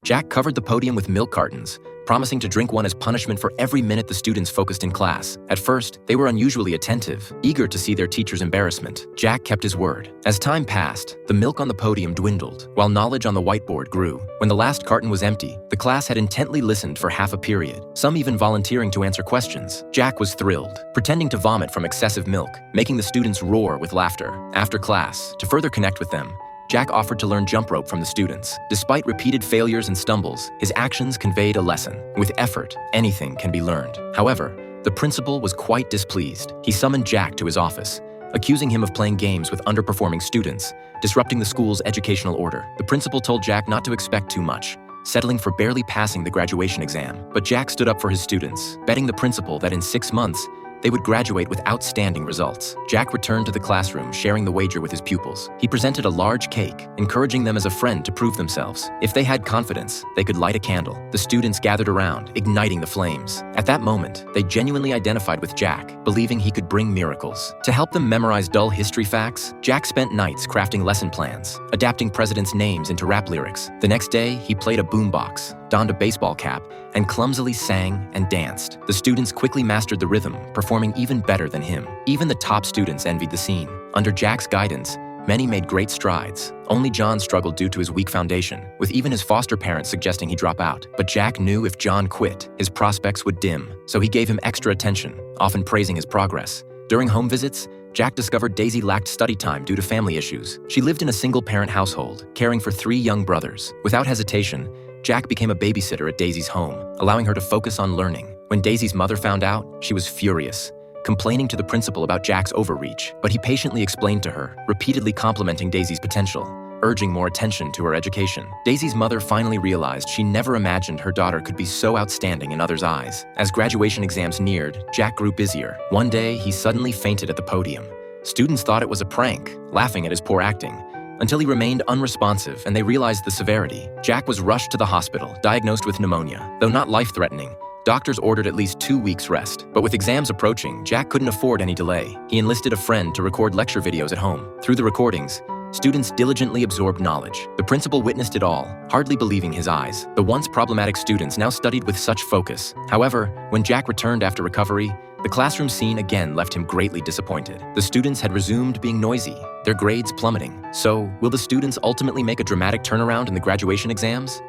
Jack covered the podium with milk cartons, promising to drink one as punishment for every minute the students focused in class. At first, they were unusually attentive, eager to see their teacher's embarrassment. Jack kept his word. As time passed, the milk on the podium dwindled, while knowledge on the whiteboard grew. When the last carton was empty, the class had intently listened for half a period, some even volunteering to answer questions. Jack was thrilled, pretending to vomit from excessive milk, making the students roar with laughter. After class, to further connect with them, Jack offered to learn jump rope from the students. Despite repeated failures and stumbles, his actions conveyed a lesson. With effort, anything can be learned. However, the principal was quite displeased. He summoned Jack to his office, accusing him of playing games with underperforming students, disrupting the school's educational order. The principal told Jack not to expect too much, settling for barely passing the graduation exam. But Jack stood up for his students, betting the principal that in 6 months, they would graduate with outstanding results. Jack returned to the classroom, sharing the wager with his pupils. He presented a large cake, encouraging them as a friend to prove themselves. If they had confidence, they could light a candle. The students gathered around, igniting the flames. At that moment, they genuinely identified with Jack, believing he could bring miracles. To help them memorize dull history facts, Jack spent nights crafting lesson plans, adapting presidents' names into rap lyrics. The next day, he played a boombox, donned a baseball cap, and clumsily sang and danced. The students quickly mastered the rhythm, performing even better than him. Even the top students envied the scene. Under Jack's guidance, many made great strides. Only John struggled due to his weak foundation, with even his foster parents suggesting he drop out. But Jack knew if John quit, his prospects would dim, so he gave him extra attention, often praising his progress. During home visits, Jack discovered Daisy lacked study time due to family issues. She lived in a single-parent household, caring for 3 young brothers. Without hesitation, Jack became a babysitter at Daisy's home, allowing her to focus on learning. When Daisy's mother found out, she was furious, complaining to the principal about Jack's overreach. But he patiently explained to her, repeatedly complimenting Daisy's potential, urging more attention to her education. Daisy's mother finally realized she never imagined her daughter could be so outstanding in others' eyes. As graduation exams neared, Jack grew busier. One day, he suddenly fainted at the podium. Students thought it was a prank, laughing at his poor acting, until he remained unresponsive and they realized the severity. Jack was rushed to the hospital, diagnosed with pneumonia. Though not life-threatening, doctors ordered at least 2 weeks rest. But with exams approaching, Jack couldn't afford any delay. He enlisted a friend to record lecture videos at home. Through the recordings, students diligently absorbed knowledge. The principal witnessed it all, hardly believing his eyes. The once problematic students now studied with such focus. However, when Jack returned after recovery, the classroom scene again left him greatly disappointed. The students had resumed being noisy, their grades plummeting. So, will the students ultimately make a dramatic turnaround in the graduation exams?